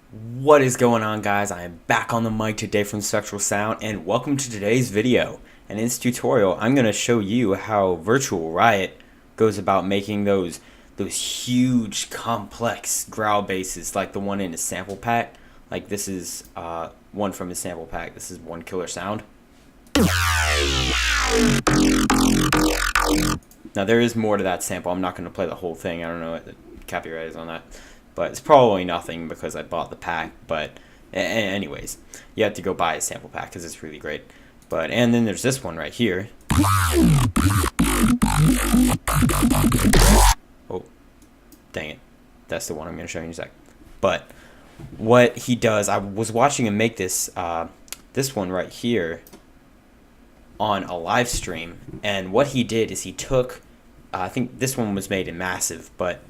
What is going on, guys? I am back on the mic today from Spectral Sound, and welcome to today's video. And in this tutorial, I'm going to show you how Virtual Riot goes about making those huge, complex growl basses, like the one in the sample pack. Like this is one from the sample pack. This is one killer sound. Now there is more to that sample. I'm not going to play the whole thing. I don't know what the copyright is on that. But it's probably nothing because I bought the pack. But anyways, you have to go buy a sample pack because it's really great. And then there's this one right here. Oh, dang it. That's the one I'm going to show you in a sec. But what he does, I was watching him make this this one right here on a live stream. And what he did is he took, I think this one was made in massive, but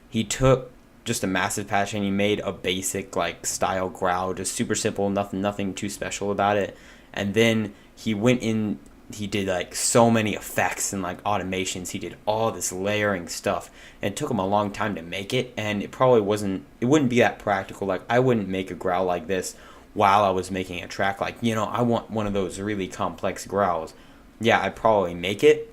he took just a massive patch and he made a basic like style growl, just super simple, nothing too special about it. And then he went in, he did like so many effects and like automations, he did all this layering stuff, and it took him a long time to make it, and it wouldn't be that practical. Like I wouldn't make a growl like this while I was making a track. Like, you know, I want one of those really complex growls. Yeah, I'd probably make it,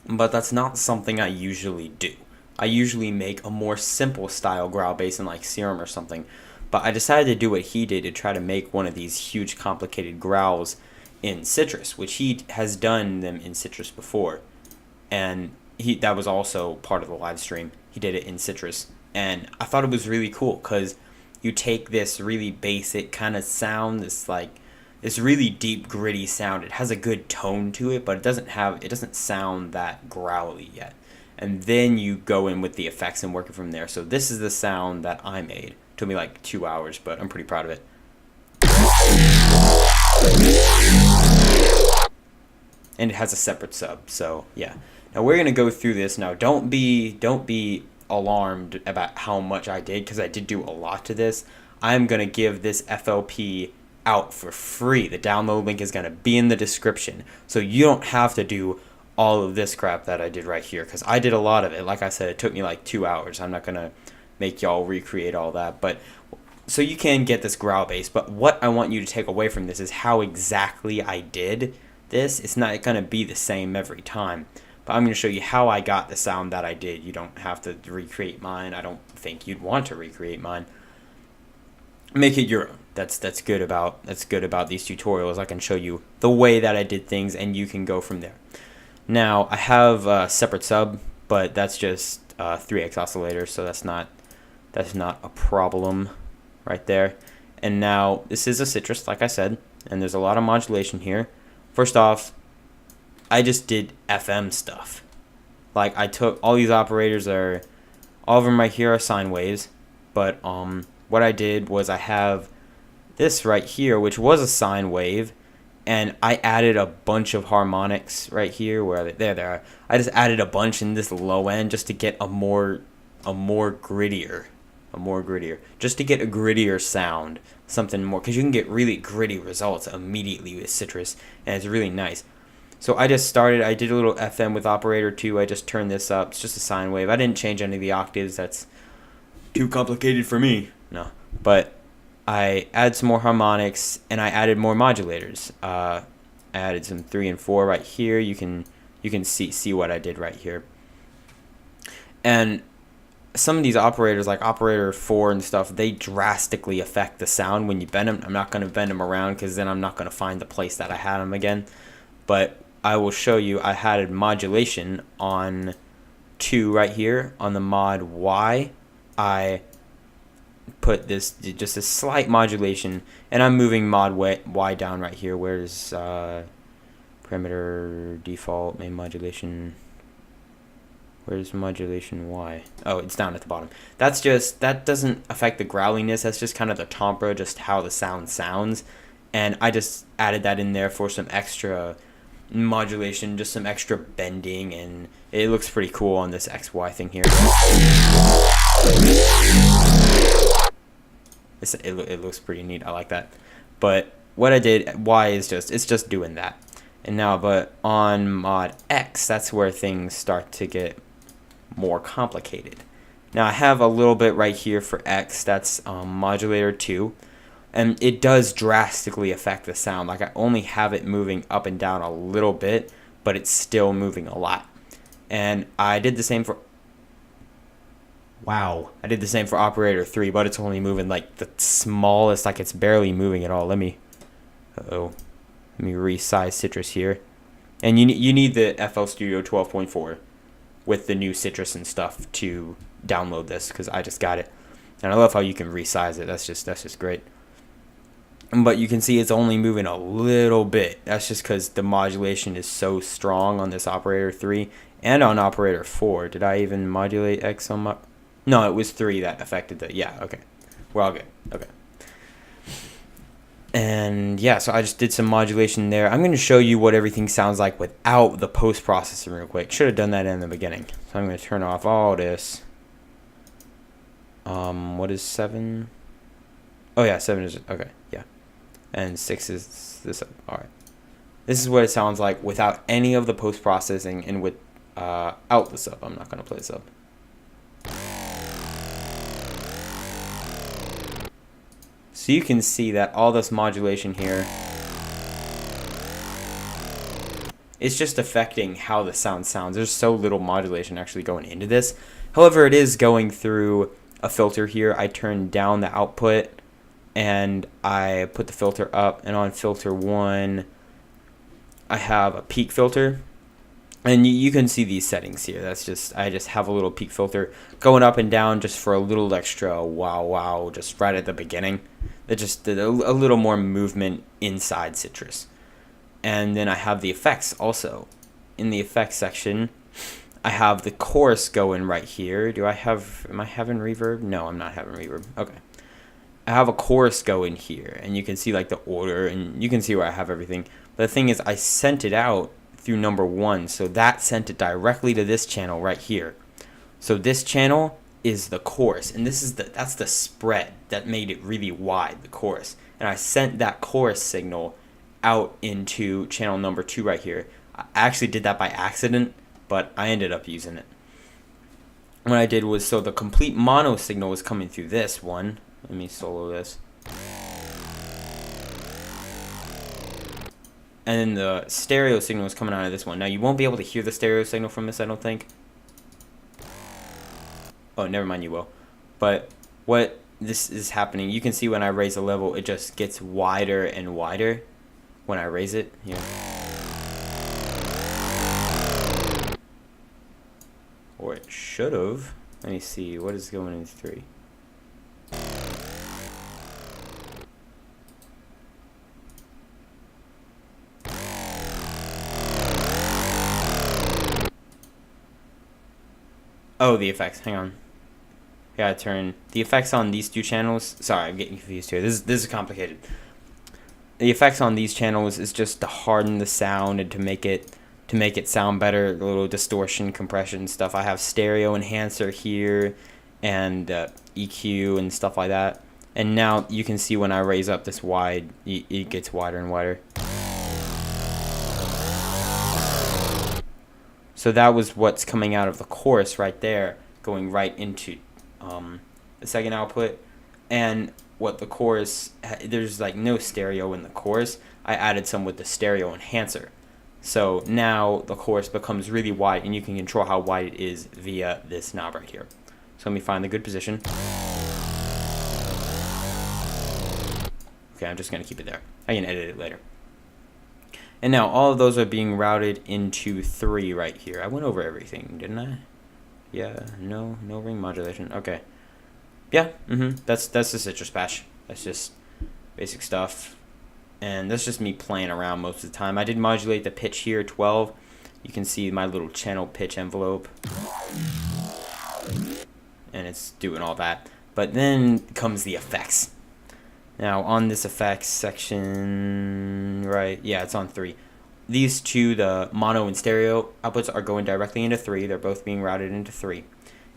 but that's not something I usually do. I usually make a more simple style growl bass in like Serum or something. But I decided to do what he did to try to make one of these huge complicated growls in Citrus, which he has done them in Citrus before. And that was also part of the live stream. He did it in Citrus. And I thought it was really cool because you take this really basic kind of sound, this really deep, gritty sound. It has a good tone to it, but it doesn't sound that growly yet. And then you go in with the effects and work it from there. So this is the sound that I made. It took me like 2 hours, but I'm pretty proud of it. And it has a separate sub, so yeah. Now we're gonna go through this. Now don't be alarmed about how much I did, because I did do a lot to this. I'm gonna give this FLP out for free. The download link is gonna be in the description, so you don't have to do all of this crap that I did right here, because I did a lot of it. Like I said, it took me like 2 hours. I'm not gonna make y'all recreate all that, but so you can get this growl bass. But what I want you to take away from this is how exactly I did this. It's not gonna be the same every time, but I'm gonna show you how I got the sound that I did. You don't have to recreate mine. I don't think you'd want to recreate mine. Make it your own. That's good about these tutorials. I can show you the way that I did things, and you can go from there. Now I have a separate sub, but that's just 3x oscillator, so that's not a problem right there. And now this is a Citrus, like I said, and there's a lot of modulation here. First off, I just did FM stuff. Like I took all these operators, all of them right here are sine waves, but what I did was I have this right here, which was a sine wave. And I added a bunch of harmonics right here. Where there they are. I just added a bunch in this low end just to get a more grittier, just to get a grittier sound, something more, because you can get really gritty results immediately with Citrus, and it's really nice. So I did a little FM with operator 2. I just turned this up. It's just a sine wave. I didn't change any of the octaves. That's too complicated for me. No, but I added some more harmonics, and I added more modulators. I added some 3 and 4 right here. You can see what I did right here. And some of these operators, like operator 4 and stuff, they drastically affect the sound when you bend them. I'm not going to bend them around because then I'm not going to find the place that I had them again. But I will show you. I had modulation on 2 right here on the mod Y. I put this just a slight modulation, and I'm moving mod Y down right here. Where's parameter default main modulation? Where's modulation Y? Oh, it's down at the bottom. That doesn't affect the growliness. That's just kind of the timbre, just how the sound sounds. And I just added that in there for some extra modulation, just some extra bending, and it looks pretty cool on this XY thing here. It looks pretty neat. I like that. But what I did, Y is it's just doing that. And now, but on mod X, that's where things start to get more complicated. Now I have a little bit right here for X, that's modulator 2, and it does drastically affect the sound. Like I only have it moving up and down a little bit, but it's still moving a lot. And I did the same for, wow, I did the same for operator 3, but it's only moving like the smallest, like it's barely moving at all. Let me resize Citrus here. And you need the FL Studio 12.4 with the new Citrus and stuff to download this, because I just got it. And I love how you can resize it. That's just great. But you can see it's only moving a little bit. That's just because the modulation is so strong on this operator 3 and on operator 4. Did I even modulate X on my... No, it was 3 that affected the... Yeah, okay. We're all good. Okay. And yeah, so I just did some modulation there. I'm going to show you what everything sounds like without the post-processing real quick. Should have done that in the beginning. So I'm going to turn off all this. What is 7? Oh yeah, 7 is... Okay, yeah. And 6 is this up. Alright. This is what it sounds like without any of the post-processing and with out the sub. I'm not going to play the sub. So you can see that all this modulation here is just affecting how the sound sounds. There's so little modulation actually going into this. However, it is going through a filter here. I turned down the output and I put the filter up, and on filter 1 I have a peak filter. And you can see these settings here. That's just, I just have a little peak filter going up and down just for a little extra wow just right at the beginning. It just did a little more movement inside Citrus. And then I have the effects also. In the effects section, I have the chorus going right here. Am I having reverb? No, I'm not having reverb. Okay. I have a chorus going here, and you can see like the order, and you can see where I have everything. But the thing is, I sent it out through number 1, so that sent it directly to this channel right here. So this channel is the chorus, and that's the spread that made it really wide, the chorus. And I sent that chorus signal out into channel number 2 right here. I actually did that by accident, but I ended up using it. What I did was, so the complete mono signal was coming through this one. Let me solo this. And then the stereo signal is coming out of this one. Now you won't be able to hear the stereo signal from this, I don't think. Oh, never mind, you will. But what this is happening, you can see when I raise the level, it just gets wider and wider when I raise it. Here. Or it should have. Let me see, what is going in 3? Oh, the effects. Hang on. I gotta turn the effects on these 2 channels. Sorry, I'm getting confused here. This is complicated. The effects on these channels is just to harden the sound and to make it sound better. A little distortion, compression stuff. I have stereo enhancer here and EQ and stuff like that. And now you can see when I raise up this wide, it gets wider and wider. So that was what's coming out of the chorus right there, going right into the second output. And what the chorus, there's like no stereo in the chorus. I added some with the stereo enhancer. So now the chorus becomes really wide, and you can control how wide it is via this knob right here. So let me find the good position. Okay, I'm just going to keep it there. I can edit it later. And now all of those are being routed into 3 right here. I went over everything, didn't I? Yeah, no ring modulation. Okay. Yeah, that's the Citrus patch. That's just basic stuff. And that's just me playing around most of the time. I did modulate the pitch here, 12. You can see my little channel pitch envelope. And it's doing all that. But then comes the effects. Now on this effects section, right, yeah, it's on 3. These 2, the mono and stereo outputs, are going directly into 3. They're both being routed into 3.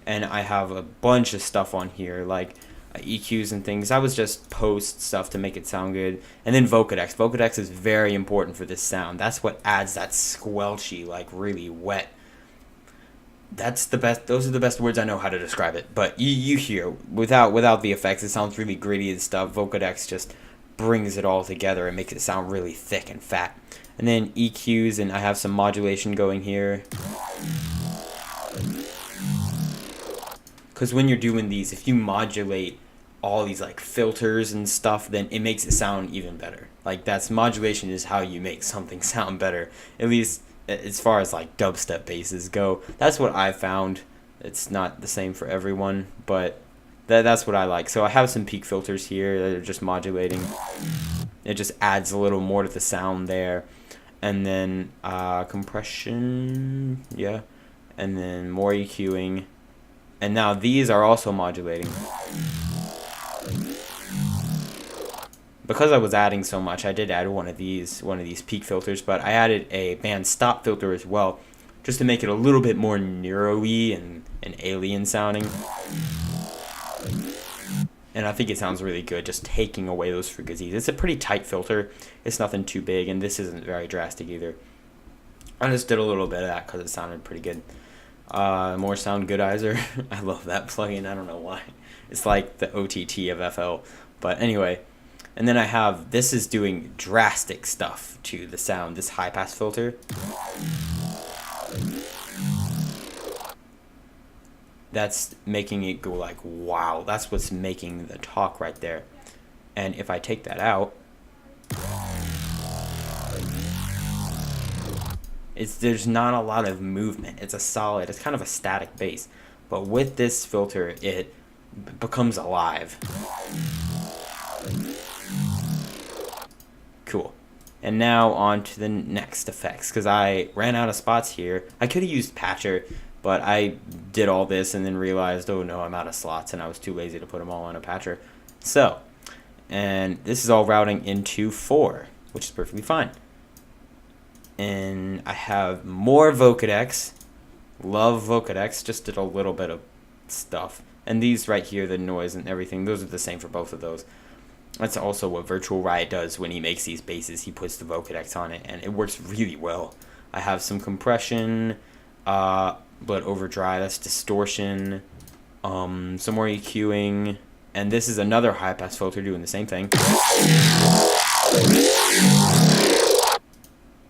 And I have a bunch of stuff on here, like EQs and things. I was just post stuff to make it sound good. And then Vocodex. Vocodex is very important for this sound. That's what adds that squelchy, like really wet that's the best. Those are the best words I know how to describe it. But you hear without the effects, it sounds really gritty and stuff. Vocodex just brings it all together and makes it sound really thick and fat. And then EQs, and I have some modulation going here. Because when you're doing these, if you modulate all these like filters and stuff, then it makes it sound even better. Like modulation is how you make something sound better. At least as far as like dubstep basses go, that's what I found. It's not the same for everyone, but that's what I like. So I have some peak filters here that are just modulating. It just adds a little more to the sound there. And then compression, yeah. And then more EQing. And now these are also modulating. Because I was adding so much, I did add one of these peak filters, but I added a band stop filter as well, just to make it a little bit more neuro-y and alien sounding. And I think it sounds really good, just taking away those frequencies. It's a pretty tight filter. It's nothing too big, and this isn't very drastic either. I just did a little bit of that because it sounded pretty good. More Sound Goodizer. I love that plugin. I don't know why. It's like the OTT of FL. But anyway, and then I have, this is doing drastic stuff to the sound, this high pass filter. That's making it go like, wow. That's what's making the talk right there. And if I take that out, there's not a lot of movement. It's kind of a static bass. But with this filter, it becomes alive. Cool. And now on to the next effects, because I ran out of spots here. I could have used Patcher, but I did all this and then realized, oh no, I'm out of slots, and I was too lazy to put them all on a Patcher. So, and this is all routing into 4, which is perfectly fine. And I have more Vocodex. Love Vocodex. Just did a little bit of stuff. And these right here, the noise and everything, those are the same for both of those. That's also what Virtual Riot does when he makes these basses. He puts the Vocodex on it, and it works really well. I have some compression, but overdrive, that's distortion, some more EQing, and this is another high pass filter doing the same thing.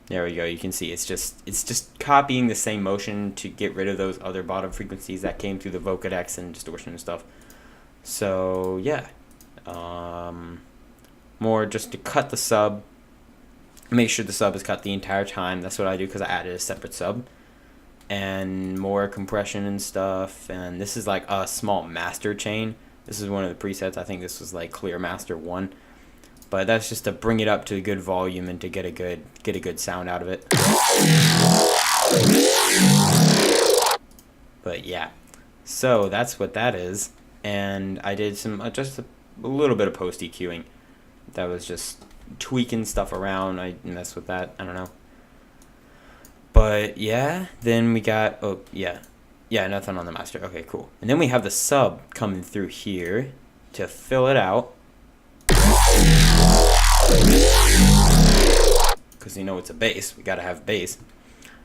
There we go. You can see it's just copying the same motion to get rid of those other bottom frequencies that came through the Vocodex and distortion and stuff. So yeah, more just to cut the sub. Make sure the sub is cut the entire time. That's what I do because I added a separate sub. And more compression and stuff. And this is like a small master chain. This is one of the presets. I think this was like Clear Master 1. But that's just to bring it up to a good volume and to get a good sound out of it. But yeah, so that's what that is. And I did some just a little bit of post EQing. That was just tweaking stuff around. I messed with that. I don't know. But yeah, then we got nothing on the master. Okay, cool. And then we have the sub coming through here to fill it out. Because you know it's a bass, we gotta have bass.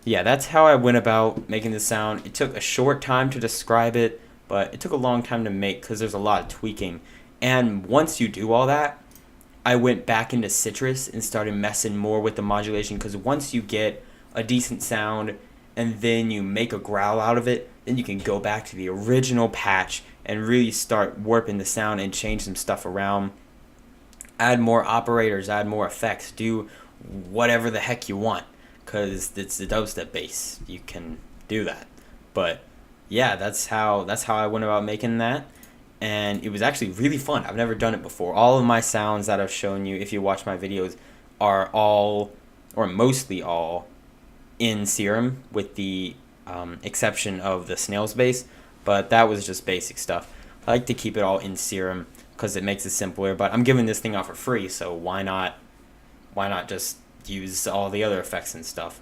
Yeah, that's how I went about making the sound. It took a short time to describe it, but it took a long time to make because there's a lot of tweaking. And once you do all that, I went back into Citrus and started messing more with the modulation, because once you get a decent sound and then you make a growl out of it, then you can go back to the original patch and really start warping the sound and change some stuff around. Add more operators, add more effects, do whatever the heck you want, because it's the dubstep bass. You can do that. But yeah, that's how I went about making that, and it was actually really fun. I've never done it before. All of my sounds that I've shown you, if you watch my videos, are all, or mostly all, in Serum, with the exception of the snail's bass, but that was just basic stuff. I like to keep it all in Serum because it makes it simpler, but I'm giving this thing out for free, so why not just use all the other effects and stuff.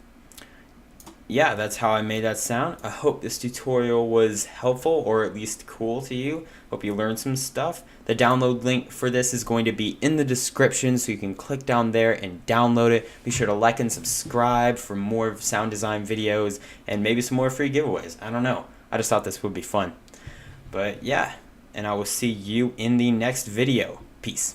yeah, that's how I made that sound. I hope this tutorial was helpful or at least cool to you. Hope you learned some stuff. The download link for this is going to be in the description, so you can click down there and download it. Be sure to like and subscribe for more sound design videos and maybe some more free giveaways. I don't know. I just thought this would be fun. But yeah, and I will see you in the next video. Peace.